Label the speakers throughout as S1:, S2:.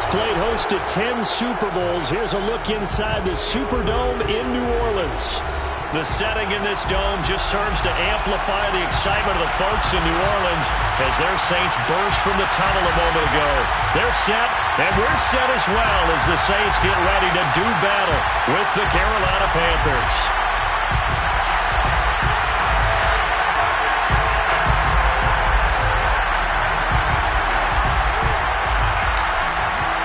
S1: Saints played host to 10 Super Bowls. Here's a look inside the Superdome in New Orleans. The setting in this dome just serves to amplify the excitement of the folks in New Orleans as their Saints burst from the tunnel a moment ago. They're set, and we're set as well as the Saints get ready to do battle with the Carolina Panthers.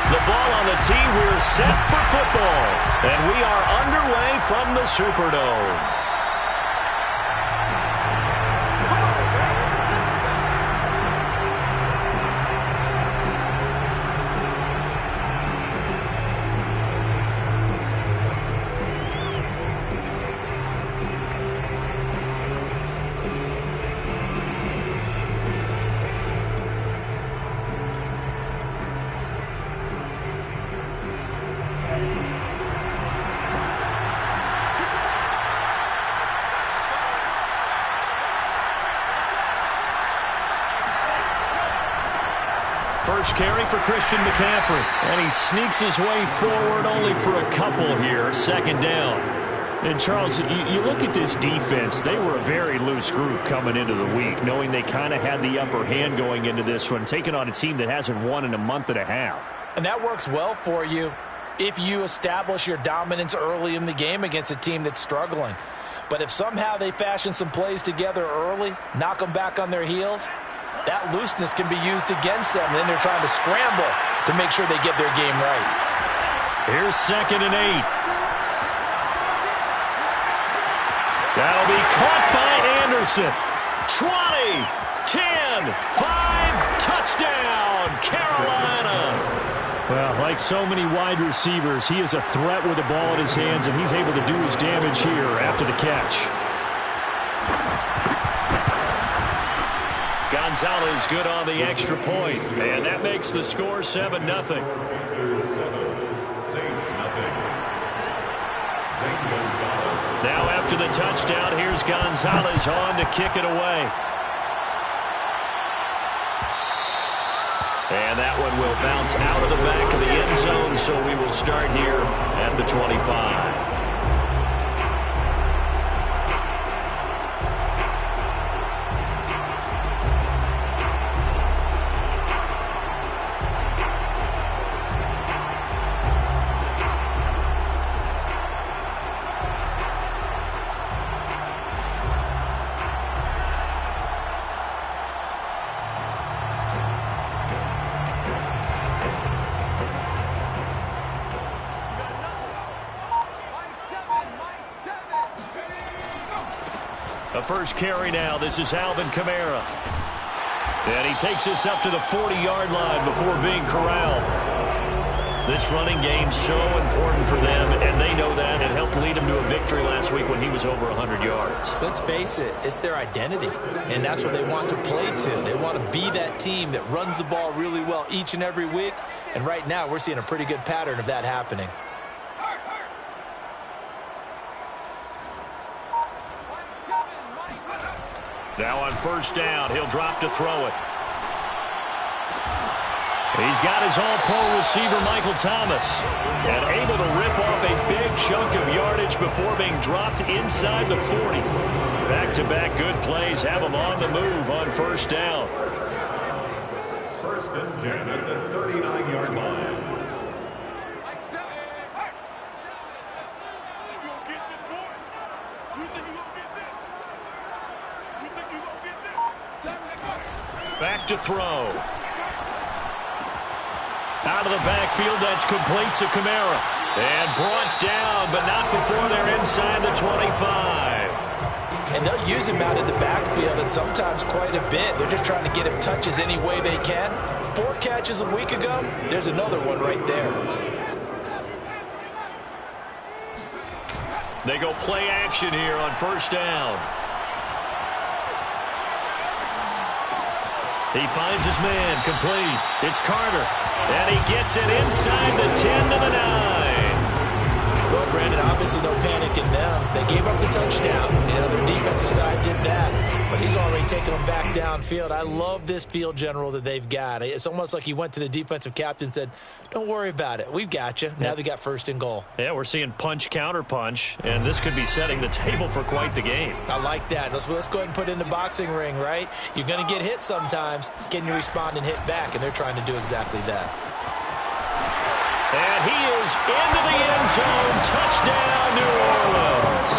S1: The ball on the tee, we're set for football. And we are underway from the Superdome. First carry for Christian McCaffrey. And he sneaks his way forward only for a couple here. Second down. And, Charles, you look at this defense. They were a very loose group coming into the week, knowing they kind of had the upper hand going into this one, taking on a team that hasn't won in a month and a half.
S2: And that works well for you if you establish your dominance early in the game against a team that's struggling. But if somehow they fashion some plays together early, knock them back on their heels, that looseness can be used against them. Then they're trying to scramble to make sure they get their game right.
S1: Here's 2nd and 8. That'll be caught by Anderson. 20, 10, 5, touchdown, Carolina. Well, like so many wide receivers, he is a threat with the ball in his hands, and he's able to do his damage here after the catch. Gonzalez good on the extra point, and that makes the score 7-0. Now after the touchdown, here's Gonzalez on to kick it away. And that one will bounce out of the back of the end zone, so we will start here at the 25. A first carry now. This is Alvin Kamara. And he takes this up to the 40-yard line before being corralled. This running game's so important for them, and they know that. It helped lead him to a victory last week when he was over 100 yards.
S2: Let's face it, it's their identity, and that's what they want to play to. They want to be that team that runs the ball really well each and every week, and right now we're seeing a pretty good pattern of that happening.
S1: Now on first down, he'll drop to throw it. He's got his all-pro receiver, Michael Thomas, and able to rip off a big chunk of yardage before being dropped inside the 40. Back-to-back good plays have him on the move on first down.
S3: 1st and 10 at the 39-yard line.
S1: Back to throw. Out of the backfield, that's complete to Kamara. And brought down, but not before they're inside the 25.
S2: And they'll use him out in the backfield, and sometimes quite a bit. They're just trying to get him touches any way they can. 4 catches a week ago. There's another one right there.
S1: They go play action here on first down. He finds his man, complete. It's Carter, and he gets it inside the 10 to the 9.
S2: Well, Brandon, obviously no panic in them. They gave up the touchdown. You know, their defensive side did that. But he's already taken them back downfield. I love this field general that they've got. It's almost like he went to the defensive captain and said, don't worry about it. We've got you. Now they got first and goal.
S1: Yeah, we're seeing punch, counter punch, and this could be setting the table for quite the game.
S2: I like that. Let's go ahead and put it in the boxing ring, right? You're going to get hit sometimes. Can you respond and hit back? And they're trying to do exactly that.
S1: And he is into the end zone. Touchdown, New Orleans.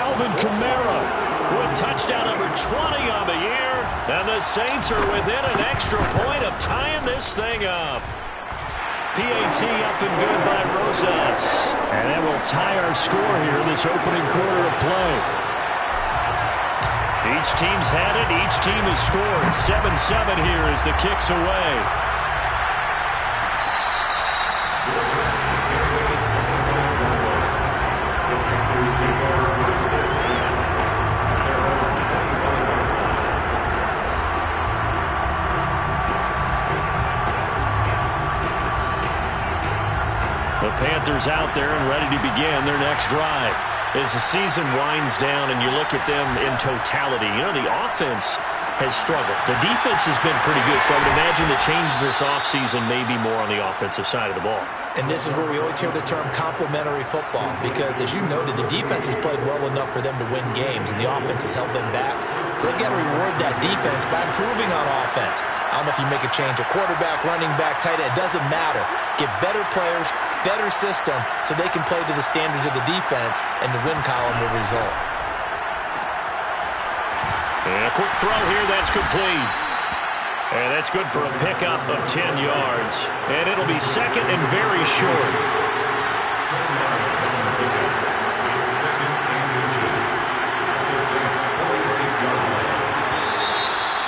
S1: Alvin Kamara with touchdown number 20 on the year. And the Saints are within an extra point of tying this thing up. PAT up and good by Rosas. And that will tie our score here in this opening quarter of play. Each team's had it. Each team has scored. 7-7 here as the kick's away. The Panthers out there and ready to begin their next drive. As the season winds down and you look at them in totality, you know, the offense has struggled. The defense has been pretty good, so I would imagine the changes this offseason may be more on the offensive side of the ball.
S2: And this is where we always hear the term complementary football, because as you noted, the defense has played well enough for them to win games, and the offense has held them back. So they've got to reward that defense by improving on offense. I don't know if you make a change, a quarterback, running back, tight end, it doesn't matter. Get better players, better system, so they can play to the standards of the defense, and the win column will result.
S1: And a quick throw here, that's complete. And that's good for a pickup of 10 yards. And it'll be second and very short.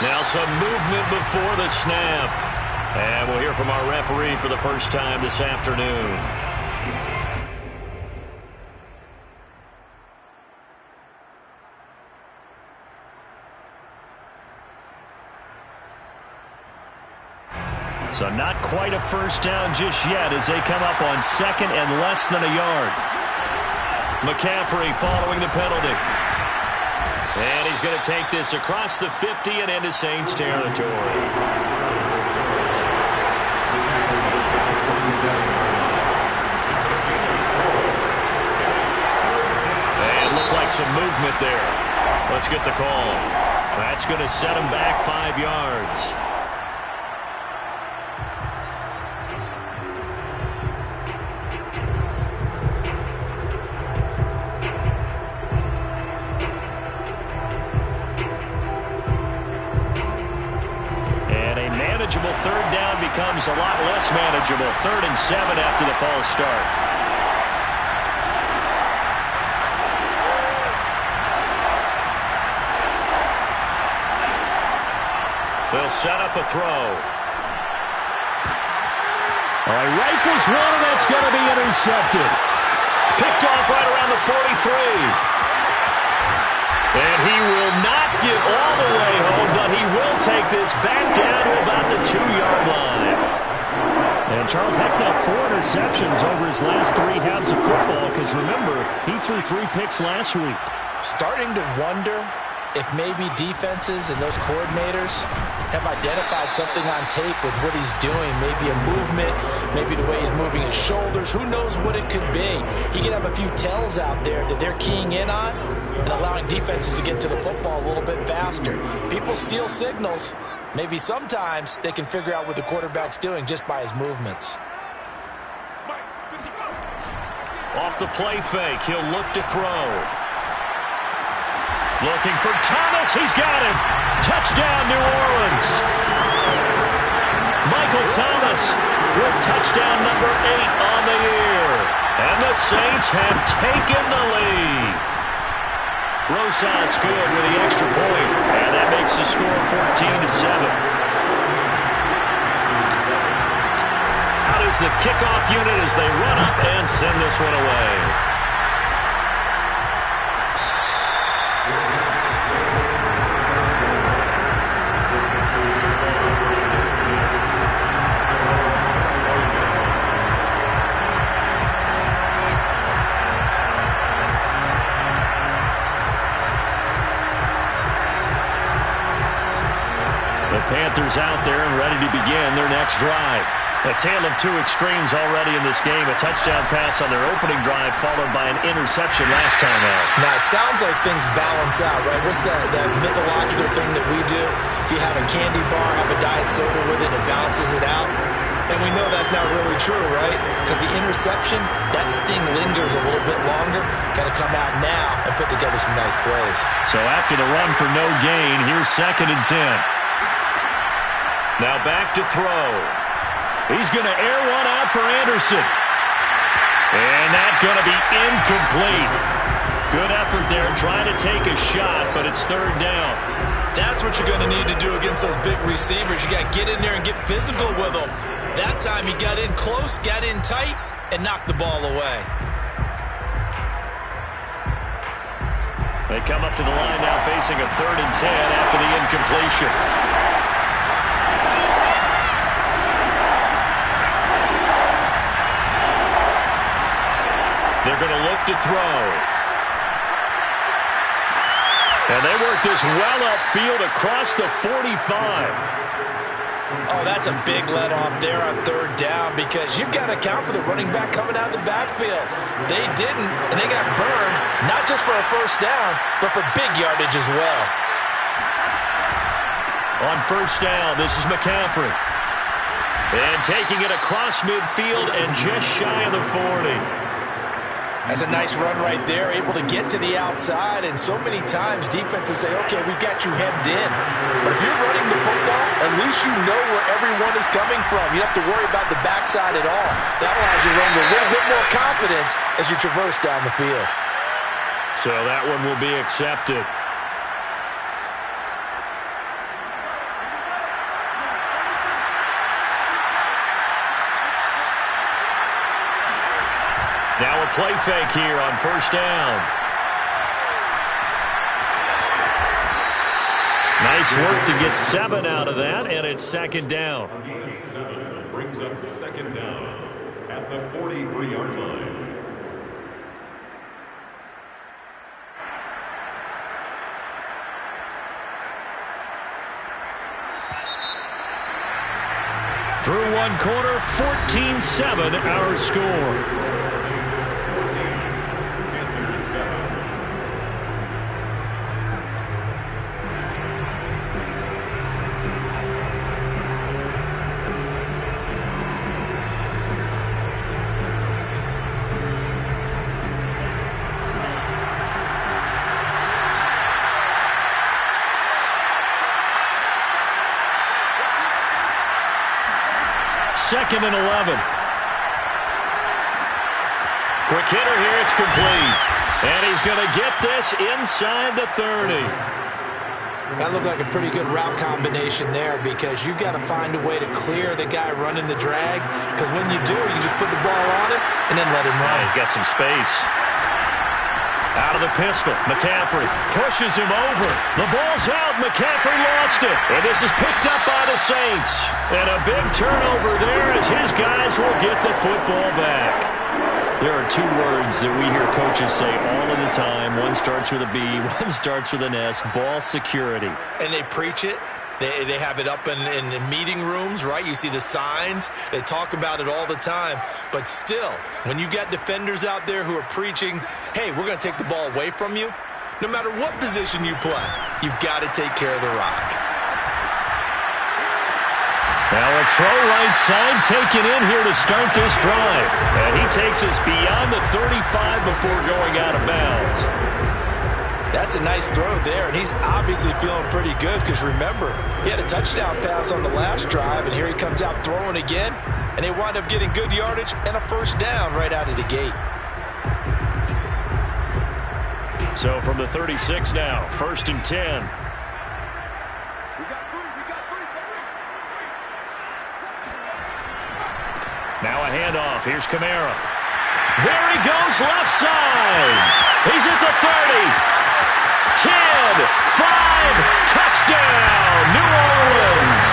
S1: Now some movement before the snap. And we'll hear from our referee for the first time this afternoon. So not quite a first down just yet as they come up on second and less than a yard. McCaffrey following the penalty. And he's going to take this across the 50 and into Saints territory. And looked like some movement there. Let's get the call. That's going to set him back 5 yards. Third down becomes a lot less manageable. 3rd and 7 after the false start. They'll set up a throw. All right, rifles one, and that's going to be intercepted. Picked off right around the 43. And he will not get all the way home, but he will take this back down to about the 2-yard line. And, Charles, that's now 4 interceptions over his last 3 halves of football, because, remember, he threw 3 picks last week.
S2: Starting to wonder if maybe defenses and those coordinators have identified something on tape with what he's doing. Maybe a movement, maybe the way he's moving his shoulders. Who knows what it could be? He could have a few tells out there that they're keying in on and allowing defenses to get to the football a little bit faster. People steal signals. Maybe sometimes they can figure out what the quarterback's doing just by his movements.
S1: Off the play fake, he'll look to throw. Looking for Thomas. He's got him. Touchdown, New Orleans. Michael Thomas with touchdown number 8 on the year. And the Saints have taken the lead. Rosas good with the extra point. And that makes the score 14-7. Out is the kickoff unit as they run up and send this one away. The Panthers out there and ready to begin their next drive. A tale of two extremes already in this game. A touchdown pass on their opening drive followed by an interception last time out.
S2: Now, it sounds like things balance out, right? What's that mythological thing that we do? If you have a candy bar, have a diet soda with it, it balances it out. And we know that's not really true, right? Because the interception, that sting lingers a little bit longer. Got to come out now and put together some nice plays.
S1: So after the run for no gain, here's 2nd and 10. Now back to throw. He's going to air one out for Anderson. And that's going to be incomplete. Good effort there trying to take a shot, but it's 3rd down.
S2: That's what you're going to need to do against those big receivers. You got to get in there and get physical with them. That time he got in close, got in tight, and knocked the ball away.
S1: They come up to the line now facing a 3rd and 10 after the incompletion. They're going to look to throw. And they work this well upfield across the 45.
S2: Oh, that's a big let-off there on 3rd down because you've got to account for the running back coming out of the backfield. They didn't, and they got burned, not just for a 1st down, but for big yardage as well.
S1: On 1st down, this is McCaffrey. And taking it across midfield and just shy of the 40.
S2: That's a nice run right there, able to get to the outside, and so many times defenses say, okay, we got you hemmed in. But if you're running the football, at least you know where everyone is coming from. You don't have to worry about the backside at all. That allows you to run with a little bit more confidence as you traverse down the field.
S1: So that one will be accepted. Now a play fake here on 1st down. Nice work to get 7 out of that, and it's 2nd down.
S3: 7 brings up 2nd down at the 43-yard line.
S1: Through one quarter, 14-7 our score. Second and 11. Quick hitter here. It's complete. And he's going to get this inside the 30.
S2: That looked like a pretty good route combination there because you've got to find a way to clear the guy running the drag because when you do, you just put the ball on him and then let him run.
S1: He's got some space. Out of the pistol, McCaffrey pushes him over. The ball's out. McCaffrey lost it. And this is picked up by the Saints. And a big turnover there as his guys will get the football back. There are 2 words that we hear coaches say all of the time. One starts with a B, one starts with an S. Ball security.
S2: And they preach it. They have it up in meeting rooms, right? You see the signs. They talk about it all the time. But still, when you got defenders out there who are preaching, hey, we're going to take the ball away from you, no matter what position you play, you've got to take care of the rock.
S1: Now a throw right side taken in here to start this drive. And he takes us beyond the 35 before going out of bounds.
S2: That's a nice throw there, and he's obviously feeling pretty good because, remember, he had a touchdown pass on the last drive, and here he comes out throwing again, and they wind up getting good yardage and a 1st down right out of the gate.
S1: So from the 36 now, 1st and 10. Now a handoff. Here's Kamara. There he goes, left side. He's at the 30. 10, 5, touchdown, New Orleans.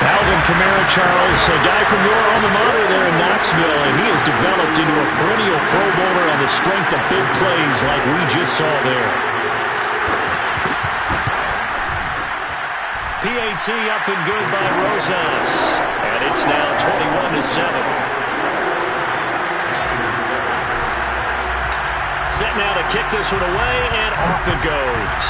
S1: Alvin Kamara, Charles, a guy from your alma mater there in Knoxville, and he has developed into a perennial Pro Bowler on the strength of big plays like we just saw there. PAT up and good by Rosas. And it's now 21-7. Set now to kick this one away, and off it goes.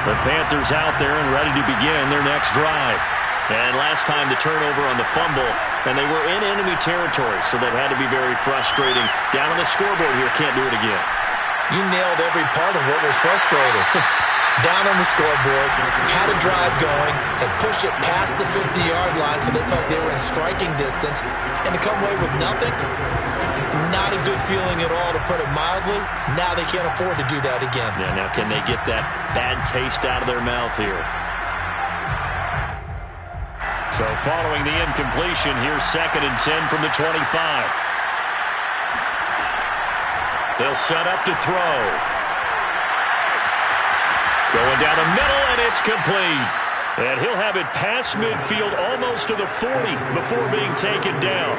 S1: The Panthers out there and ready to begin their next drive. And last time the turnover on the fumble, and they were in enemy territory, so that had to be very frustrating. Down on the scoreboard here, can't do it again.
S2: You nailed every part of what was frustrating. Down on the scoreboard, had a drive going, and pushed it past the 50-yard line so they felt they were in striking distance, and to come away with nothing, not a good feeling at all, to put it mildly. Now they can't afford to do that again.
S1: Yeah, now can they get that bad taste out of their mouth here? So following the incompletion, here's 2nd and 10 from the 25. They'll set up to throw. Going down the middle, and it's complete. And he'll have it past midfield almost to the 40 before being taken down.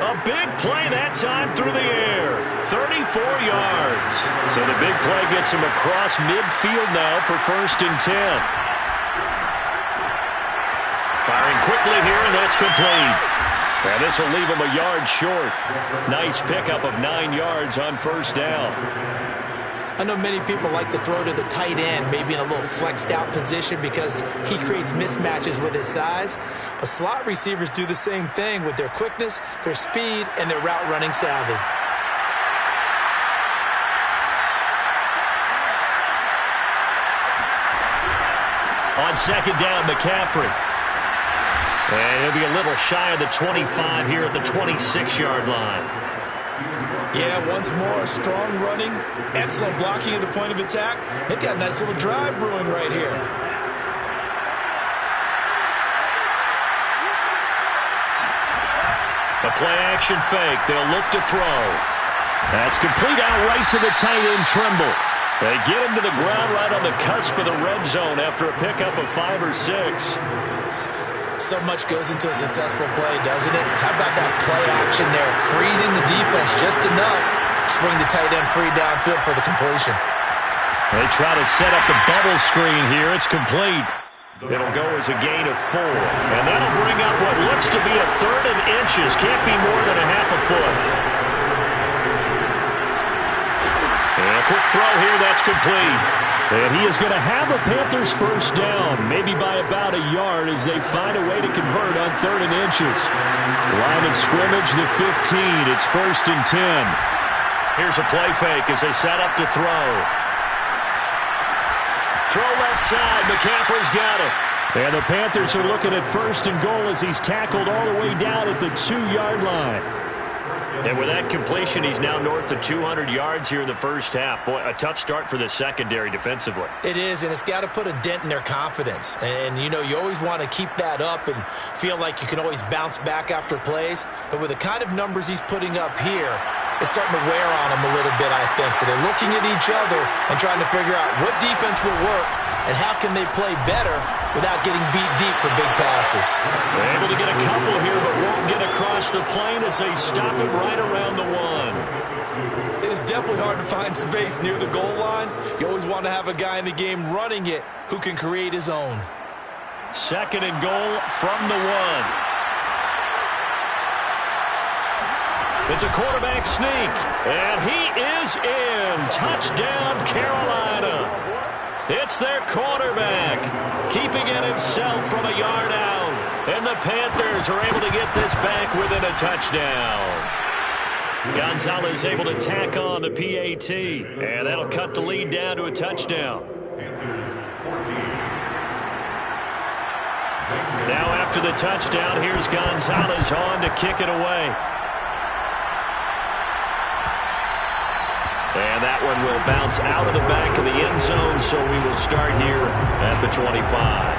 S1: A big play that time through the air. 34 yards. So the big play gets him across midfield now for 1st and 10. Firing quickly here, and that's complete. And this will leave him a yard short. Nice pickup of 9 yards on 1st down.
S2: I know many people like to throw to the tight end, maybe in a little flexed out position because he creates mismatches with his size. But slot receivers do the same thing with their quickness, their speed, and their route running savvy.
S1: On 2nd down, McCaffrey. And he'll be a little shy of the 25 here at the 26-yard line.
S2: Yeah, once more, strong running, excellent blocking at the point of attack. They've got a nice little drive brewing right here.
S1: A play-action fake. They'll look to throw. That's complete out right to the tight end, Trimble. They get him to the ground right on the cusp of the red zone after a pickup of 5 or 6.
S2: So much goes into a successful play, doesn't it? How about that play action there? Freezing the defense just enough to bring the tight end free downfield for the completion.
S1: They try to set up the bubble screen here. It's complete. It'll go as a gain of 4. And that'll bring up what looks to be a 3rd and inches. Can't be more than a half a foot. And a quick throw here. That's complete. And he is going to have a Panthers 1st down, maybe by about a yard as they find a way to convert on 3rd and inches. Line of scrimmage, the 15. It's 1st and 10. Here's a play fake as they set up to throw. Throw left side. McCaffrey's got it. And the Panthers are looking at 1st and goal as he's tackled all the way down at the 2-yard line. And with that completion, he's now north of 200 yards here in the 1st half. Boy, a tough start for the secondary defensively.
S2: It is, and it's got to put a dent in their confidence. And, you know, you always want to keep that up and feel like you can always bounce back after plays. But with the kind of numbers he's putting up here, it's starting to wear on them a little bit, I think. So they're looking at each other and trying to figure out what defense will work and how can they play better without getting beat deep for big passes.
S1: They're able to get a couple here, but won't get across the plane as they stop it right around the 1.
S2: It is definitely hard to find space near the goal line. You always want to have a guy in the game running it who can create his own.
S1: 2nd and goal from the 1. It's a quarterback sneak, and he is in. Touchdown, Carolina. It's their quarterback, keeping it himself from a yard out. And the Panthers are able to get this back within a touchdown. Gonzalez able to tack on the PAT, and that'll cut the lead down to a touchdown. Now after the touchdown, here's Gonzalez on to kick it away. And that one will bounce out of the back of the end zone, so we will start here at the 25.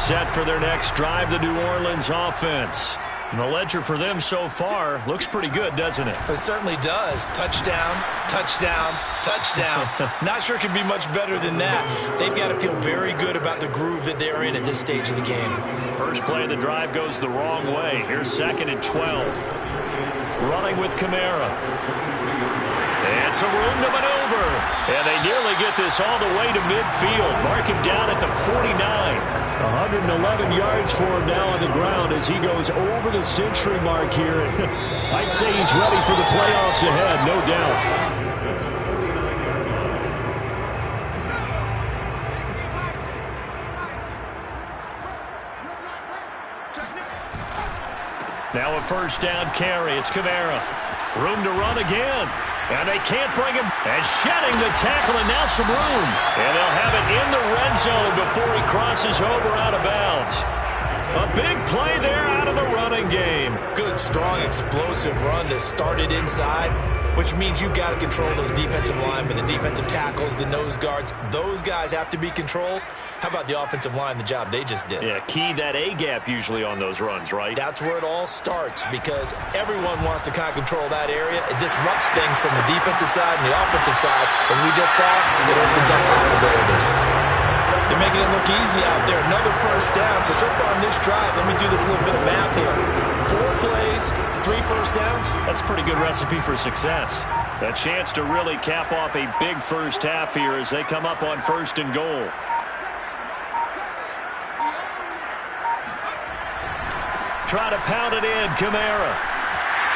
S1: set for their next drive, the New Orleans offense. And the ledger for them so far looks pretty good, doesn't it?
S2: It certainly does. Touchdown, touchdown, touchdown. Not sure it could be much better than that. They've got to feel very good about the groove that they're in at this stage of the game.
S1: First play of the drive goes the wrong way. Here's 2nd and 12. Running with Kamara. It's a room to maneuver. And they nearly get this all the way to midfield. Mark him down at the 49. 111 yards for him now on the ground as he goes over the century mark here. I'd say he's ready for the playoffs ahead, no doubt. Now a first down carry. It's Kamara. Room to run again. And they can't bring him. And shedding the tackle, and now some room. And they'll have it in the red zone before he crosses over out of bounds. A big play there out of the running game.
S2: Good, strong, explosive run that started inside, which means you've got to control those defensive linemen, the defensive tackles, the nose guards. Those guys have to be controlled. How about the offensive line, the job they just did?
S1: Yeah, key that A-gap usually on those runs, right?
S2: That's where it all starts because everyone wants to kind of control that area. It disrupts things from the defensive side and the offensive side. As we just saw, it opens up possibilities. They're making it look easy out there. Another first down. So far on this drive, let me do this little bit of math here. 4 plays, 3 first downs.
S1: That's a pretty good recipe for success. A chance to really cap off a big first half here as they come up on 1st and goal. Try to pound it in, Kamara.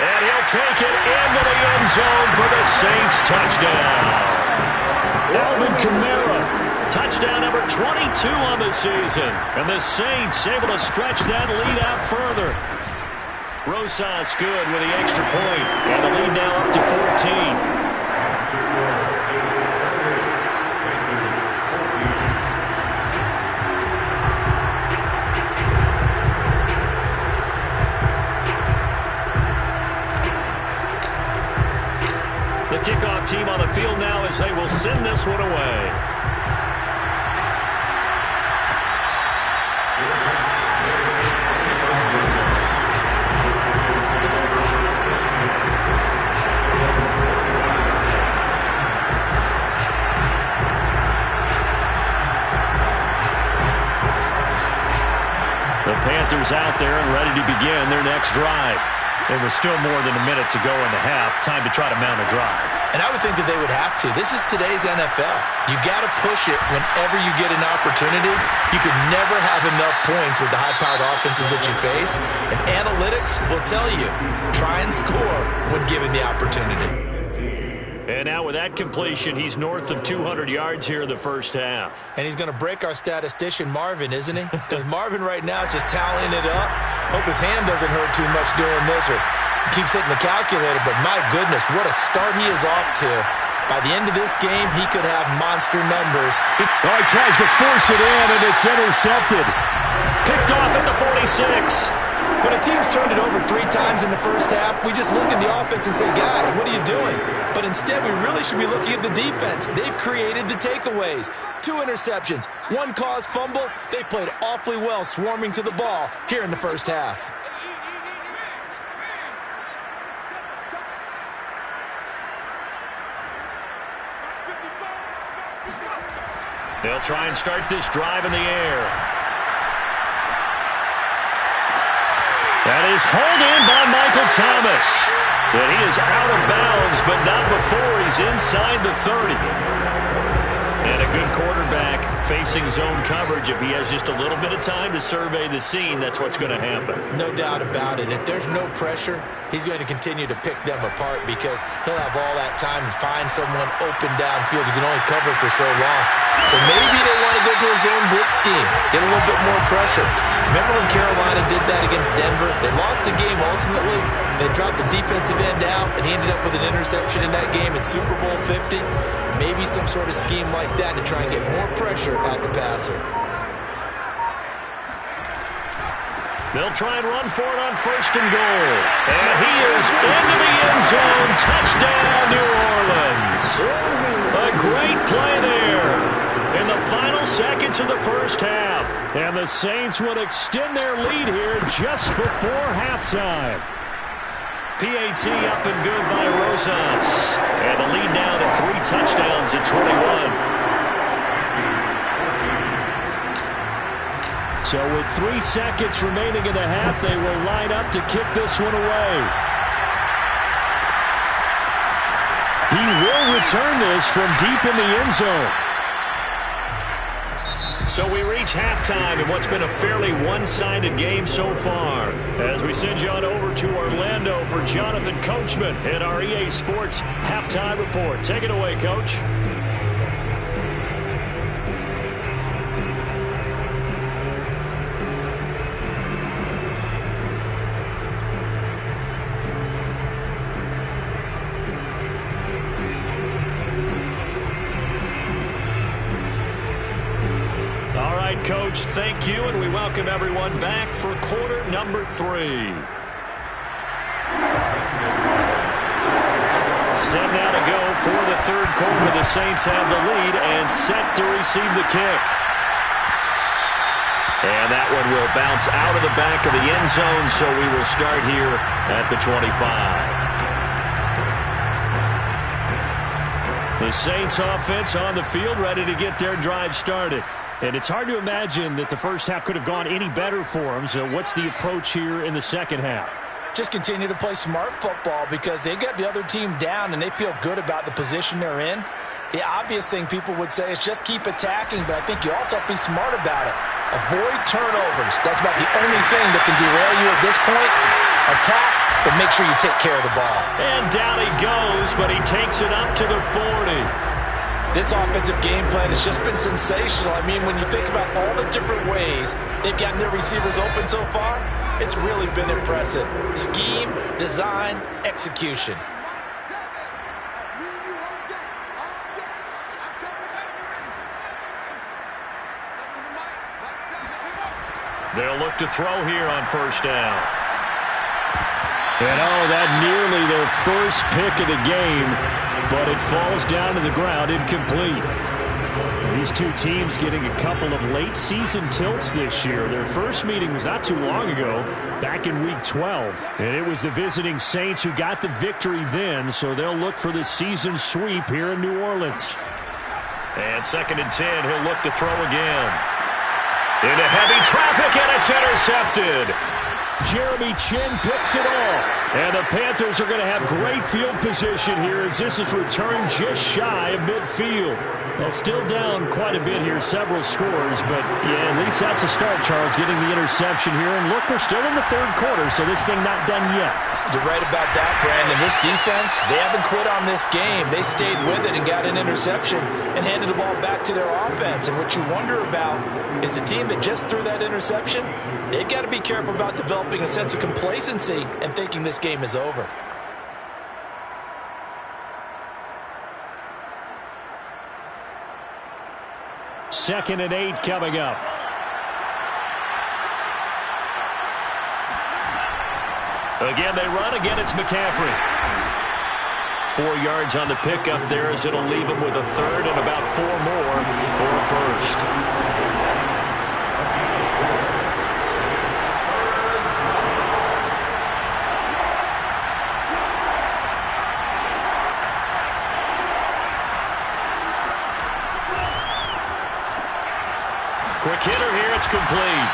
S1: And he'll take it into the end zone for the Saints touchdown. Alvin Kamara, touchdown number 22 on the season. And the Saints able to stretch that lead out further. Rosas good with the extra point. And the lead now up to 14. The kickoff team on the field now as they will send this one away. The Panthers out there and ready to begin their next drive. There was still more than a minute to go in the half. Time to try to mount a drive.
S2: And I would think that they would have to. This is today's NFL. You got to push it whenever you get an opportunity. You could never have enough points with the high-powered offenses that you face. And analytics will tell you, try and score when given the opportunity.
S1: And now with that completion, he's north of 200 yards here in the first half.
S2: And he's going to break our statistician, Marvin, isn't he? Because Marvin right now is just tallying it up. Hope his hand doesn't hurt too much doing this or keeps hitting the calculator. But my goodness, what a start he is off to. By the end of this game, he could have monster numbers.
S1: He tries to force it in, and it's intercepted. Picked off at the 46.
S2: When a team's turned it over 3 times in the first half, we just look at the offense and say, guys, what are you doing? But instead, we really should be looking at the defense. They've created the takeaways. 2 interceptions, 1 caused fumble. They played awfully well swarming to the ball here in the first half.
S1: They'll try and start this drive in the air. That is hauled in by Michael Thomas. And he is out of bounds, but not before he's inside the 30. And a good quarterback facing zone coverage. If he has just a little bit of time to survey the scene, that's what's going to happen.
S2: No doubt about it. If there's no pressure, he's going to continue to pick them apart because he'll have all that time to find someone open downfield. He can only cover for so long. So maybe they want to go to a zone blitz scheme, get a little bit more pressure. Remember when Carolina did that against Denver? They lost the game ultimately. They dropped the defensive end out, and he ended up with an interception in that game in Super Bowl 50. Maybe some sort of scheme like that to try and get more pressure at the passer.
S1: They'll try and run for it on 1st and goal. And he is into the end zone. Touchdown, New Orleans. A great play there. And the final seconds of the first half. And the Saints will extend their lead here just before halftime. PAT up and good by Rosas. And the lead now to 3 touchdowns at 21. So with 3 seconds remaining in the half, they will line up to kick this one away. He will return this from deep in the end zone. So we reach halftime in what's been a fairly one-sided game so far. As we send you on over to Orlando for Jonathan Coachman in our EA Sports Halftime Report. Take it away, Coach. Coach, thank you, and we welcome everyone back for quarter number 3. Set now to go for the third quarter. The Saints have the lead and set to receive the kick. And that one will bounce out of the back of the end zone, so we will start here at the 25. The Saints offense on the field, ready to get their drive started. And it's hard to imagine that the first half could have gone any better for them. So what's the approach here in the second half?
S2: Just continue to play smart football because they got the other team down and they feel good about the position they're in. The obvious thing people would say is just keep attacking, but I think you also have to be smart about it. Avoid turnovers. That's about the only thing that can derail you at this point. Attack, but make sure you take care of the ball.
S1: And down he goes, but he takes it up to the 40.
S2: This offensive game plan has just been sensational. I mean, when you think about all the different ways they've gotten their receivers open so far, it's really been impressive. Scheme, design, execution.
S1: They'll look to throw here on first down. And that nearly their first pick of the game, but it falls down to the ground incomplete. These two teams getting a couple of late season tilts this year. Their first meeting was not too long ago, back in week 12. And it was the visiting Saints who got the victory then, so they'll look for the season sweep here in New Orleans. And 2nd and 10, he'll look to throw again. Into heavy traffic, and it's intercepted. Jeremy Chinn picks it off. And the Panthers are going to have great field position here as this is returned just shy of midfield. Well, still down quite a bit here, several scores, but yeah, at least that's a start, Charles, getting the interception here. And look, we're still in the third quarter, so this thing not done yet.
S2: You're right about that, Brandon. This defense, they haven't quit on this game. They stayed with it and got an interception and handed the ball back to their offense. And what you wonder about is the team that just threw that interception, they've got to be careful about developing a sense of complacency and thinking this game is over.
S1: Second and 8 coming up. Again, they run. Again, it's McCaffrey. 4 yards on the pickup there as it'll leave him with a third and about 4 more for a first. Quick hitter here, it's complete.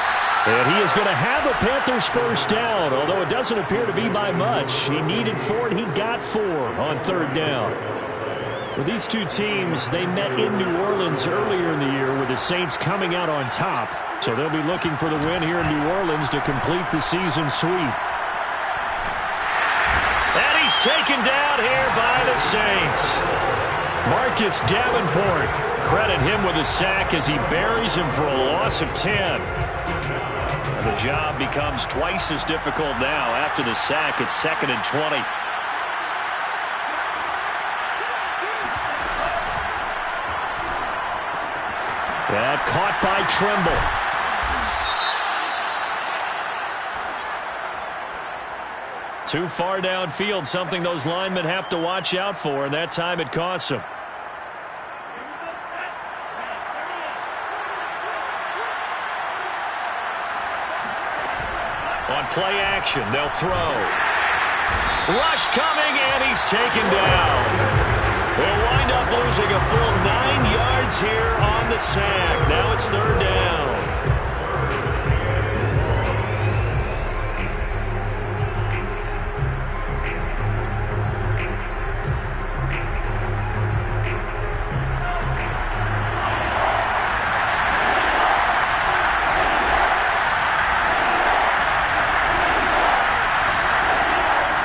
S1: And he is going to have a Panthers first down, although it doesn't appear to be by much. He needed 4, and he got 4 on third down. Well, these two teams, they met in New Orleans earlier in the year with the Saints coming out on top. So they'll be looking for the win here in New Orleans to complete the season sweep. And he's taken down here by the Saints. Marcus Davenport, credit him with a sack as he buries him for a loss of 10. And the job becomes twice as difficult now after the sack. It's 2nd and 20. That caught by Trimble. Too far downfield, something those linemen have to watch out for, and that time it costs them. On play action, they'll throw. Rush coming, and he's taken down. They'll wind up losing a full 9 yards here on the sack. Now it's third down.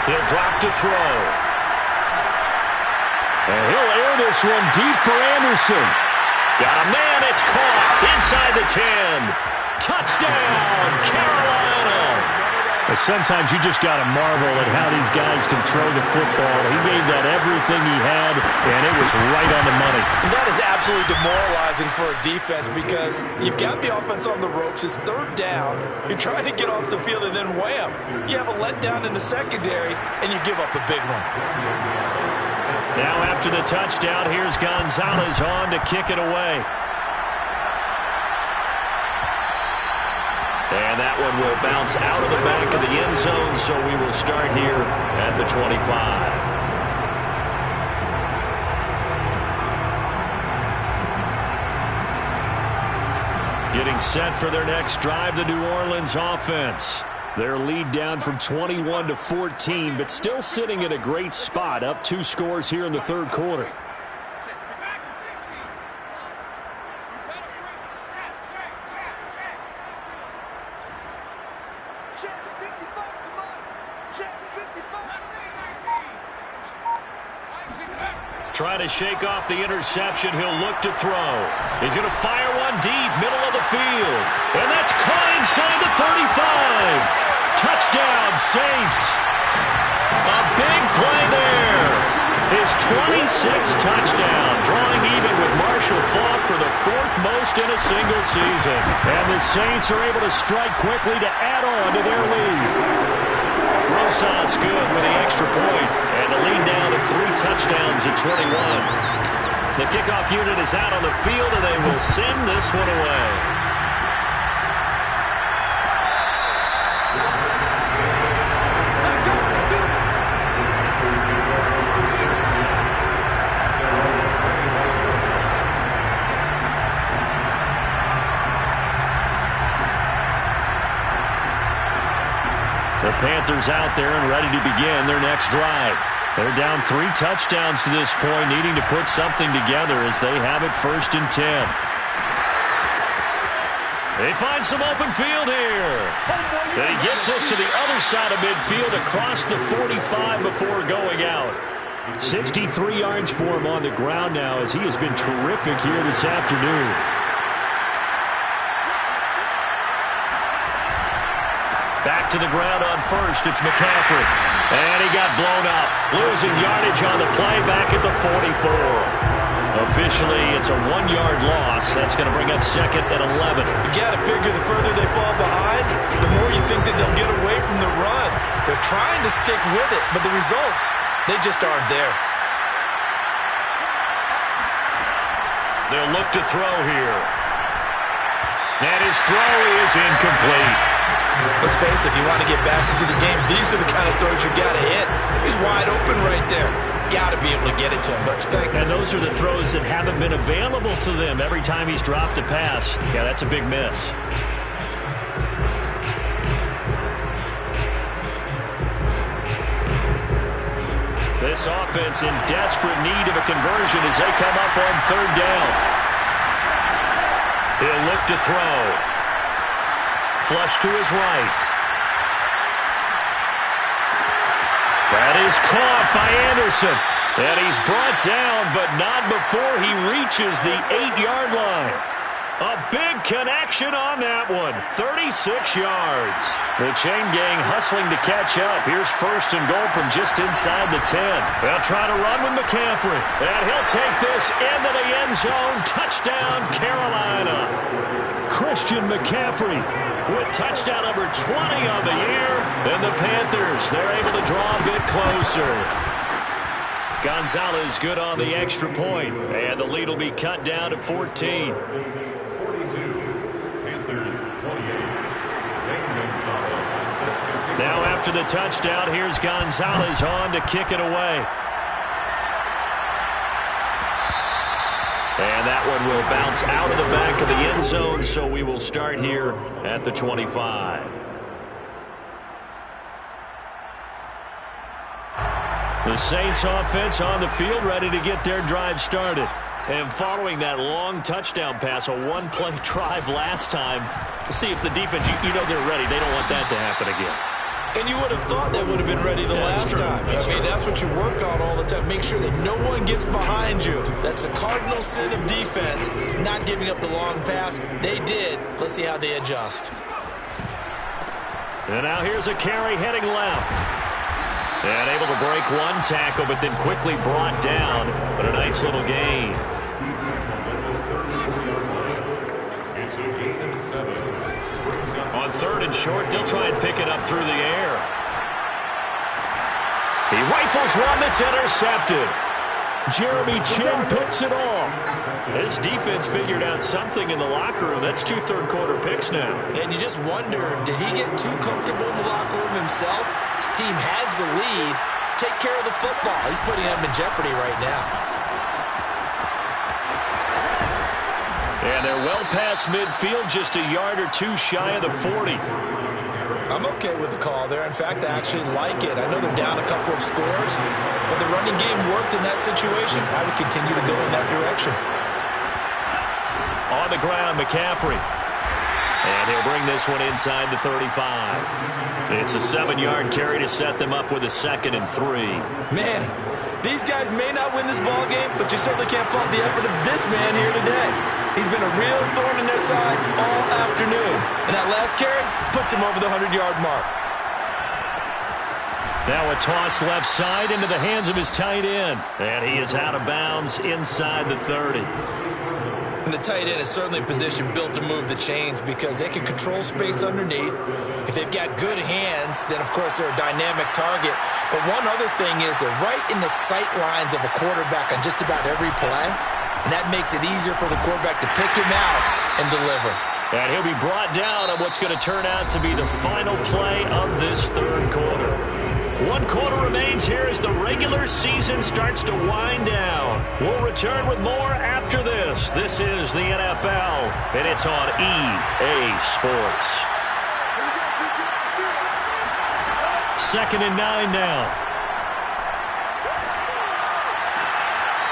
S1: He'll drop to throw. And he'll air this one deep for Anderson. Got a man, it's caught inside the 10. Touchdown, Carolina. But sometimes you just got to marvel at how these guys can throw the football. He gave that everything he had, and it was right on the money.
S2: And that is absolutely demoralizing for a defense because you've got the offense on the ropes. It's third down. You're trying to get off the field, and then wham, you have a letdown in the secondary, and you give up a big one.
S1: Now after the touchdown, here's Gonzalez on to kick it away. And that one will bounce out of the back of the end zone, so we will start here at the 25. Getting set for their next drive, the New Orleans offense. Their lead down from 21 to 14, but still sitting at a great spot, up 2 scores here in the third quarter. Trying to shake off the interception. He'll look to throw. He's going to fire one deep, middle of the field. And that's caught inside the 35. Touchdown, Saints. A big play there. His 26th touchdown, drawing even with Marshall Faulk for the 4th most in a single season. And the Saints are able to strike quickly to add on to their lead. Rosas good with the extra point, and the lead down to 3 touchdowns at 21. The kickoff unit is out on the field, and they will send this one away. The Panthers out there and ready to begin their next drive. They're down 3 touchdowns to this point, needing to put something together as they have it 1st and 10. They find some open field here. And he gets us to the other side of midfield across the 45 before going out. 63 yards for him on the ground now as he has been terrific here this afternoon. Back to the ground on first. It's McCaffrey. And he got blown up. Losing yardage on the play back at the 44. Officially, it's a 1-yard loss. That's going to bring up 2nd and 11.
S2: You got to figure the further they fall behind, the more you think that they'll get away from the run. They're trying to stick with it, but the results, they just aren't there.
S1: They'll look to throw here. And his throw is incomplete.
S2: Let's face it, if you want to get back into the game, these are the kind of throws you got to hit. He's wide open right there. Got to be able to get it to him, don't you think?
S1: And those are the throws that haven't been available to them every time he's dropped a pass. Yeah, that's a big miss. This offense in desperate need of a conversion as they come up on 3rd down. He'll look to throw. Flush to his right. That is caught by Anderson. And he's brought down, but not before he reaches the 8-yard line. A big connection on that one. 36 yards. The chain gang hustling to catch up. Here's 1st and goal from just inside the 10. They'll try to run with McCaffrey. And he'll take this into the end zone. Touchdown, Carolina. Christian McCaffrey with touchdown number 20 on the year. And the Panthers, they're able to draw a bit closer. Gonzalez good on the extra point. And the lead will be cut down to 14.
S3: 42, Panthers 28. Zane Gonzalez
S1: Now after the touchdown, here's Gonzalez on to kick it away. And that one will bounce out of the back of the end zone, so we will start here at the 25. The Saints offense on the field, ready to get their drive started. And following that long touchdown pass, a one-play drive last time, to see if the defense, you know they're ready. They don't want that to happen again.
S2: And you would have thought they would have been ready the last time. I mean, that's what you work on all the time. Make sure that no one gets behind you. That's the cardinal sin of defense, not giving up the long pass. They did. Let's see how they adjust.
S1: And now here's a carry heading left. And able to break one tackle, but then quickly brought down. But a nice little gain.
S3: It's a gain of 7.
S1: On 3rd and short, they'll try and pick it up through the air. He rifles one that's intercepted. Jeremy Chin picks it off. This defense figured out something in the locker room. That's 2 third-quarter picks now.
S2: And you just wonder, did he get too comfortable in the locker room himself? His team has the lead. Take care of the football. He's putting them in jeopardy right now.
S1: And they're well past midfield, just a yard or two shy of the 40.
S2: I'm okay with the call there. In fact, I actually like it. I know they're down a couple of scores, but the running game worked in that situation. I would continue to go in that direction.
S1: On the ground, McCaffrey. And he'll bring this one inside the 35. It's a 7-yard carry to set them up with a 2nd and 3.
S2: Man, these guys may not win this ball game, but you certainly can't fault the effort of this man here today. He's been a real thorn in their sides all afternoon. And that last carry puts him over the 100-yard mark.
S1: Now a toss left side into the hands of his tight end. And he is out of bounds inside the 30.
S2: And the tight end is certainly a position built to move the chains because they can control space underneath. If they've got good hands, then, of course, they're a dynamic target. But one other thing is they're right in the sight lines of a quarterback on just about every play. And that makes it easier for the quarterback to pick him out and deliver.
S1: And he'll be brought down on what's going to turn out to be the final play of this 3rd quarter. 1 quarter remains here as the regular season starts to wind down. We'll return with more after this. This is the NFL, and it's on EA Sports. 2nd and 9 now.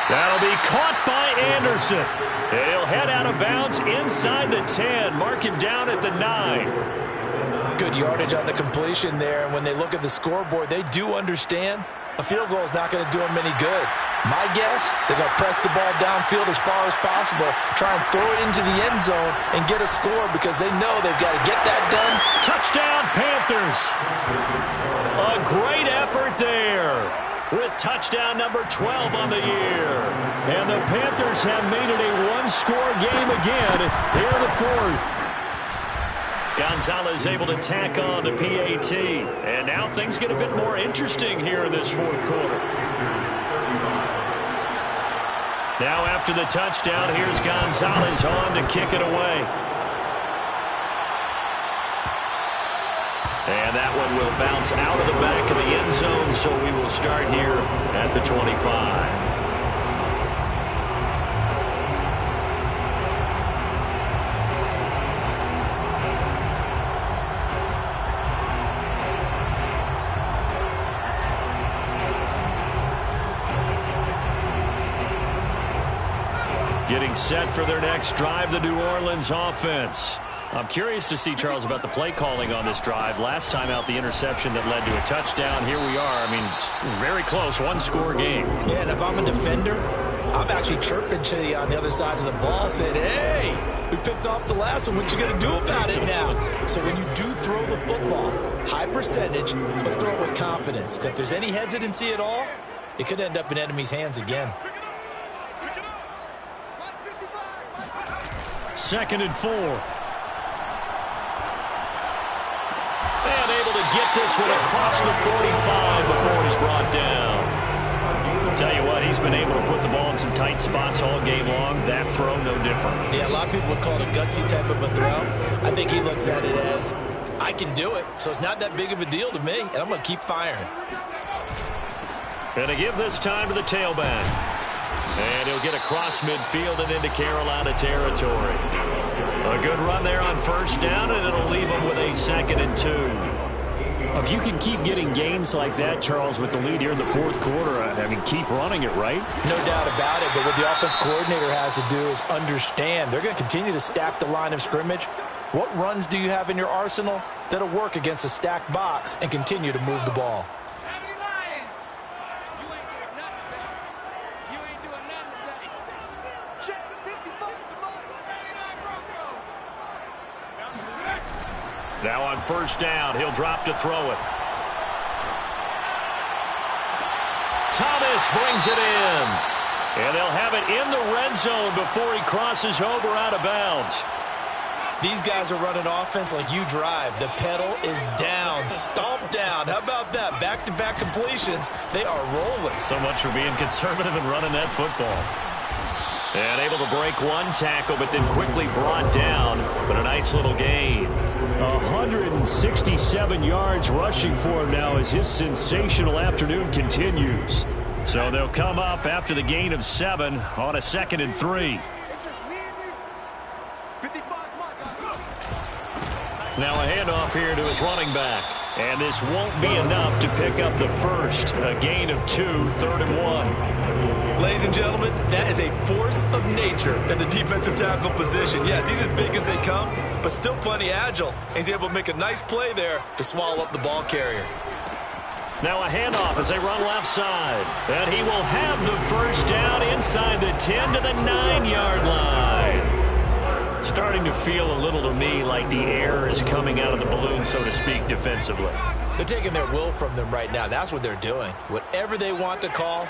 S1: That'll be caught by Anderson. And he'll head out of bounds inside the 10. Mark him down at the 9.
S2: Good yardage on the completion there. And when they look at the scoreboard, they do understand a field goal is not going to do them any good. My guess, they're going to press the ball downfield as far as possible, try and throw it into the end zone and get a score because they know they've got to get that done.
S1: Touchdown, Panthers. A great effort there, with touchdown number 12 on the year. And the Panthers have made it a one-score game again here in the 4th. Gonzalez able to tack on the PAT. And now things get a bit more interesting here in this 4th quarter. Now after the touchdown, here's Gonzalez on to kick it away. And that one will bounce out of the back of the end zone, so we will start here at the 25. Getting set for their next drive, the New Orleans offense. I'm curious to see, Charles, about the play calling on this drive. Last time out, the interception that led to a touchdown. Here we are. I mean, very close, one-score game.
S2: Yeah, and if I'm a defender, I'm actually chirping to you on the other side of the ball, saying, hey, we picked off the last one. What you going to do about it now? So when you do throw the football, high percentage, but throw it with confidence. If there's any hesitancy at all, it could end up in enemy's hands again.
S1: 2nd and 4. And able to get this one across the 45 before he's brought down. Tell you what, he's been able to put the ball in some tight spots all game long. That throw, no different.
S2: Yeah, a lot of people would call it a gutsy type of a throw. I think he looks at it as, I can do it, so it's not that big of a deal to me, and I'm going to keep firing.
S1: Going to give this time to the tailback. And he'll get across midfield and into Carolina territory. A good run there on first down, and it'll leave him with a 2nd and 2.
S4: If you can keep getting gains like that, Charles, with the lead here in the fourth quarter, I mean, keep running it, right?
S2: No doubt about it, but what the offense coordinator has to do is understand they're going to continue to stack the line of scrimmage. What runs do you have in your arsenal that'll work against a stacked box and continue to move the ball?
S1: Now on first down, he'll drop to throw it. Thomas brings it in. And they'll have it in the red zone before he crosses over out of bounds.
S2: These guys are running offense like you drive. The pedal is down, stomp down. How about that? Back-to-back completions. They are rolling.
S1: So much for being conservative and running that football. And able to break one tackle, but then quickly brought down. But a nice little gain.
S4: 167 yards rushing for him now as his sensational afternoon continues.
S1: So they'll come up after the gain of 7 on a 2nd and 3. Now a handoff here to his running back. And this won't be enough to pick up the first. A gain of 2, 3rd and 1.
S2: Ladies and gentlemen, that is a force of nature in the defensive tackle position. Yes, he's as big as they come, but still plenty agile. He's able to make a nice play there to swallow up the ball carrier.
S1: Now a handoff as they run left side. And he will have the first down inside the 10 to the 9-yard line. Starting to feel a little to me like the air is coming out of the balloon, so to speak, defensively.
S2: They're taking their will from them right now. That's what they're doing. Whatever they want to call,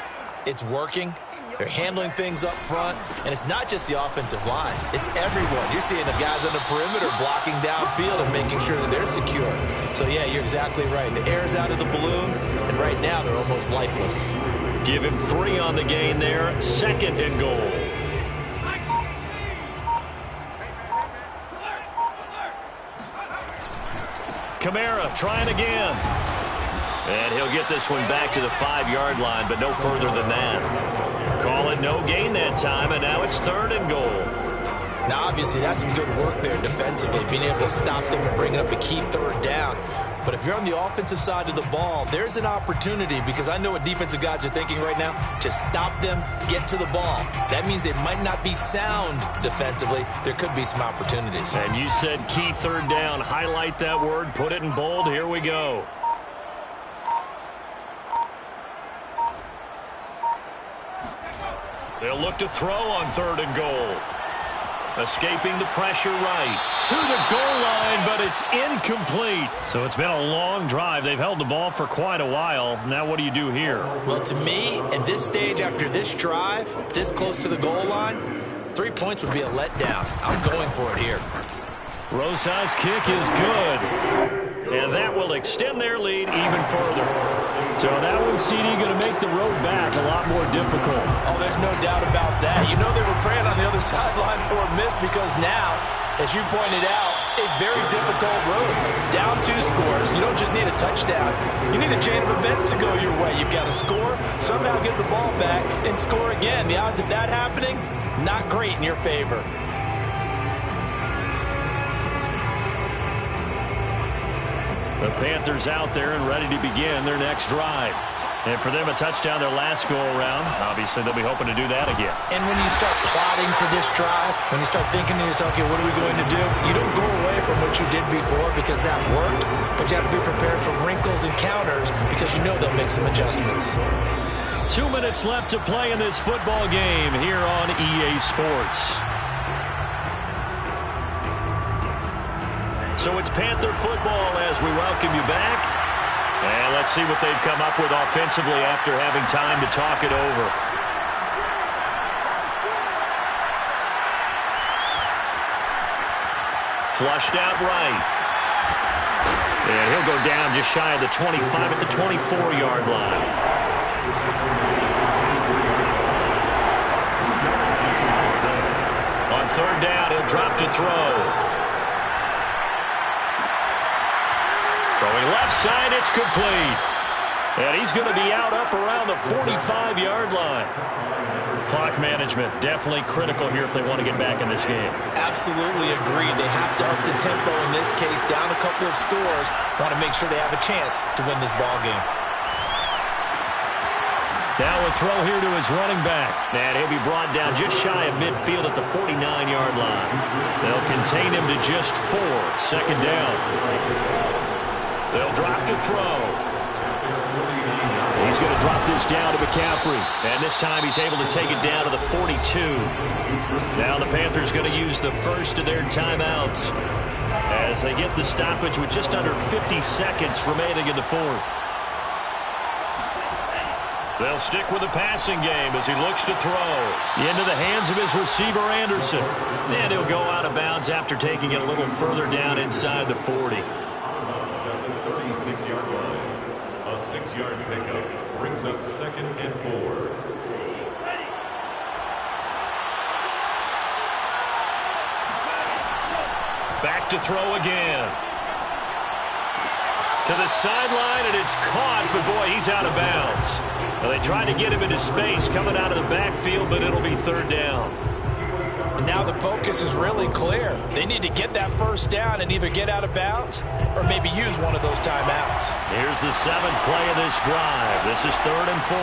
S2: it's working. They're handling things up front, and it's not just the offensive line. It's everyone. You're seeing the guys on the perimeter blocking downfield and making sure that they're secure. So, yeah, you're exactly right. The air's out of the balloon, and right now they're almost lifeless.
S1: Give him 3 on the gain there. 2nd and goal. Kamara trying again. And he'll get this one back to the 5-yard line, but no further than that. Call it no gain that time, and now it's 3rd and goal.
S2: Now, obviously, that's some good work there defensively, being able to stop them and bringing up a key 3rd down. But if you're on the offensive side of the ball, there's an opportunity, because I know what defensive guys are thinking right now. Just stop them, get to the ball. That means they might not be sound defensively. There could be some opportunities.
S1: And you said key 3rd down. Highlight that word, put it in bold. Here we go. They'll look to throw on 3rd and goal. Escaping the pressure right. To the goal line, but it's incomplete. So it's been a long drive. They've held the ball for quite a while. Now what do you do here?
S2: Well, to me, at this stage, after this drive, this close to the goal line, 3 points would be a letdown. I'm going for it here.
S1: Rosa's kick is good. And that will extend their lead even further.
S4: So that one, CD, going to make the road back a lot more difficult.
S2: Oh, there's no doubt about that. You know they were praying on the other sideline for a miss, because now, as you pointed out, a very difficult road. Down 2 scores. You don't just need a touchdown. You need a chain of events to go your way. You've got to score, somehow get the ball back, and score again. The odds of that happening, not great in your favor.
S1: The Panthers out there and ready to begin their next drive. And for them, a touchdown their last go-around. Obviously, they'll be hoping to do that again.
S2: And when you start plotting for this drive, when you start thinking to yourself, okay, what are we going to do? You don't go away from what you did before because that worked, but you have to be prepared for wrinkles and counters because you know they'll make some adjustments.
S1: 2 minutes left to play in this football game here on EA Sports. So it's Panther football as we welcome you back. And let's see what they've come up with offensively after having time to talk it over. Flushed out right. And he'll go down just shy of the 25 at the 24-yard line. third down. He'll drop to throw. Throwing left side, it's complete. And he's going to be out up around the 45-yard line. Clock management definitely critical here if they want to get back in this game.
S2: Absolutely agreed. They have to up the tempo in this case, down a couple of scores. Want to make sure they have a chance to win this ball game.
S1: Now a throw here to his running back. And he'll be brought down just shy of midfield at the 49-yard line. They'll contain him to just 4. Second down. They'll drop to throw. He's going to drop this down to McCaffrey. And this time he's able to take it down to the 42. Now the Panthers going to use the first of their timeouts as they get the stoppage with just under 50 seconds remaining in the fourth. They'll stick with the passing game as he looks to throw into the hands of his receiver, Anderson. And he'll go out of bounds after taking it a little further down inside the 40.
S3: At the 36-yard line. A 6-yard pickup brings up 2nd and 4.
S1: Back to throw again. To the sideline, and it's caught, but boy, he's out of bounds. Well, they tried to get him into space coming out of the backfield, but it'll be third down.
S2: And now the focus is really clear. They need to get that first down and either get out of bounds or maybe use one of those timeouts.
S1: Here's the 7th play of this drive. This is 3rd and 4.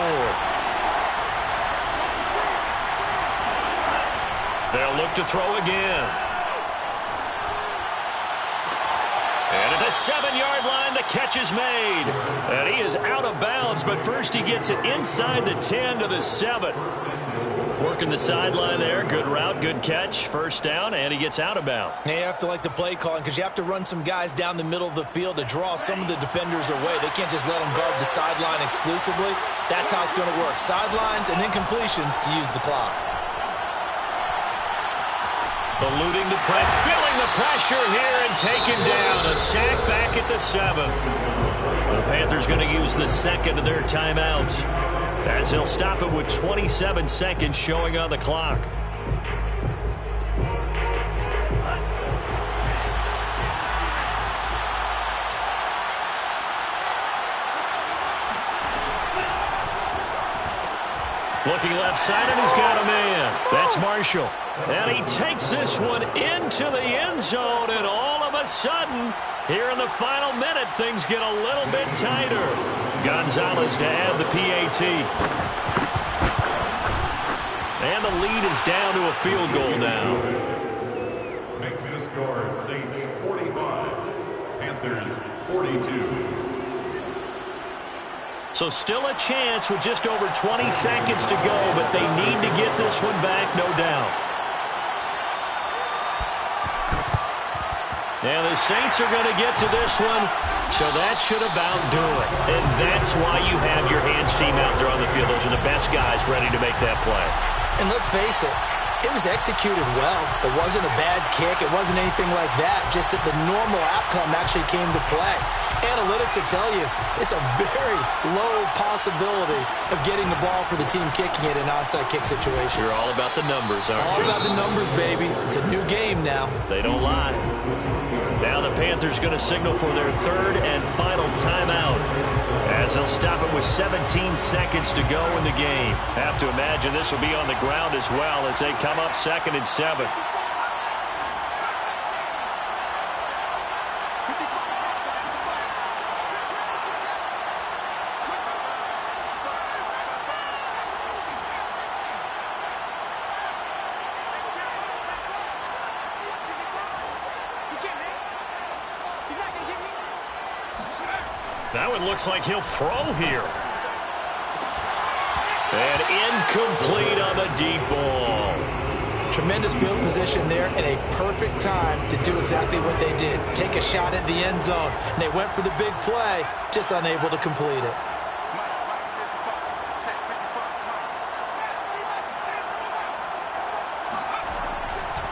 S1: They'll look to throw again. And at the 7-yard line, the catch is made. And he is out of bounds, but first he gets it inside the 10 to the 7. Working the sideline there. Good route, good catch. First down, and he gets out of bounds.
S2: You have to like the play calling because you have to run some guys down the middle of the field to draw some of the defenders away. They can't just let them guard the sideline exclusively. That's how it's going to work. Sidelines and then completions to use the clock.
S1: Eluding the press, feeling the pressure here and taken down. A sack back at the 7. The Panthers going to use the second of their timeouts as he'll stop it with 27 seconds showing on the clock. Looking left side, and he's got a man. That's Marshall. And he takes this one into the end zone, and all of a sudden, here in the final minute, things get a little bit tighter. Gonzalez to add the PAT. And the lead is down to a field goal now.
S3: Makes the score Saints 45, Panthers 42.
S1: So still a chance with just over 20 seconds to go, but they need to get this one back, no doubt. And the Saints are going to get to this one, so that should about do it. And that's why you have your hands team out there on the field. Those are the best guys ready to make that play.
S2: And let's face it, it was executed well. It wasn't a bad kick. It wasn't anything like that. Just that the normal outcome actually came to play. Analytics will tell you it's a very low possibility of getting the ball for the team kicking it in an onside kick situation.
S1: You're all about the numbers, aren't you?
S2: All about the numbers, baby. It's a new game now.
S1: They don't lie. Now the Panthers going to signal for their third and final timeout as they'll stop it with 17 seconds to go in the game. Have to imagine this will be on the ground as well as they come up 2nd and 7. Now it looks like he'll throw here. And incomplete on the deep ball.
S2: Tremendous field position there and a perfect time to do exactly what they did. Take a shot at the end zone. And they went for the big play, just unable to complete it.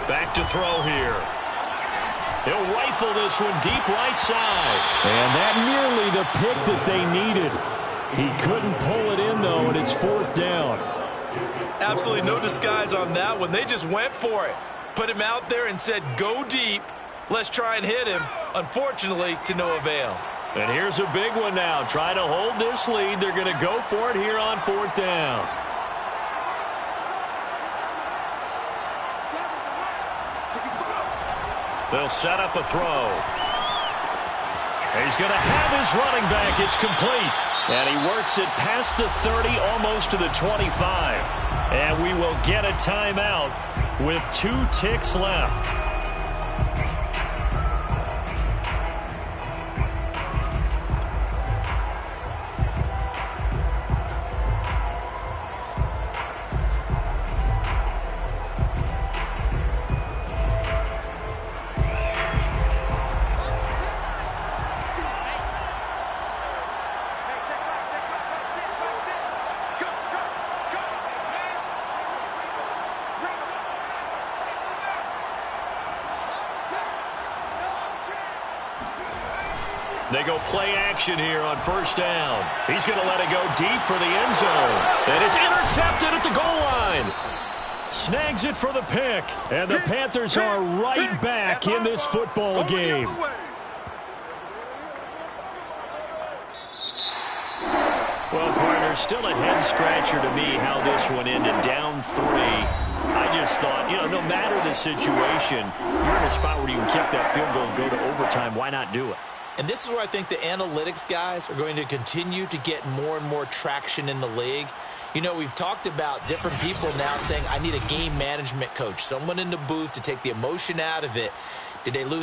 S1: Back to throw here. He'll rifle this one deep right side.
S4: And that nearly the pick that they needed. He couldn't pull it in, though, and it's 4th down.
S2: Absolutely no disguise on that one. They just went for it. put him out there and said, go deep. Let's try and hit him. Unfortunately, to no avail.
S1: And here's a big one now. Trying to hold this lead. They're going to go for it here on 4th down. They'll set up a throw. He's going to have his running back. It's complete. And he works it past the 30, almost to the 25. And we will get a timeout with 2 ticks left. They go play action here on 1st down. He's going to let it go deep for the end zone. And it's intercepted at the goal line. Snags it for the pick. And the Panthers are right back in this football game. Well, partner, still a head-scratcher to me how this one ended. Down 3. I just thought, no matter the situation, you're in a spot where you can kick that field goal and go to overtime. Why not do it?
S2: And this is where I think the analytics guys are going to continue to get more and more traction in the league. We've talked about different people now saying, I need a game management coach, someone in the booth to take the emotion out of it. Did they lose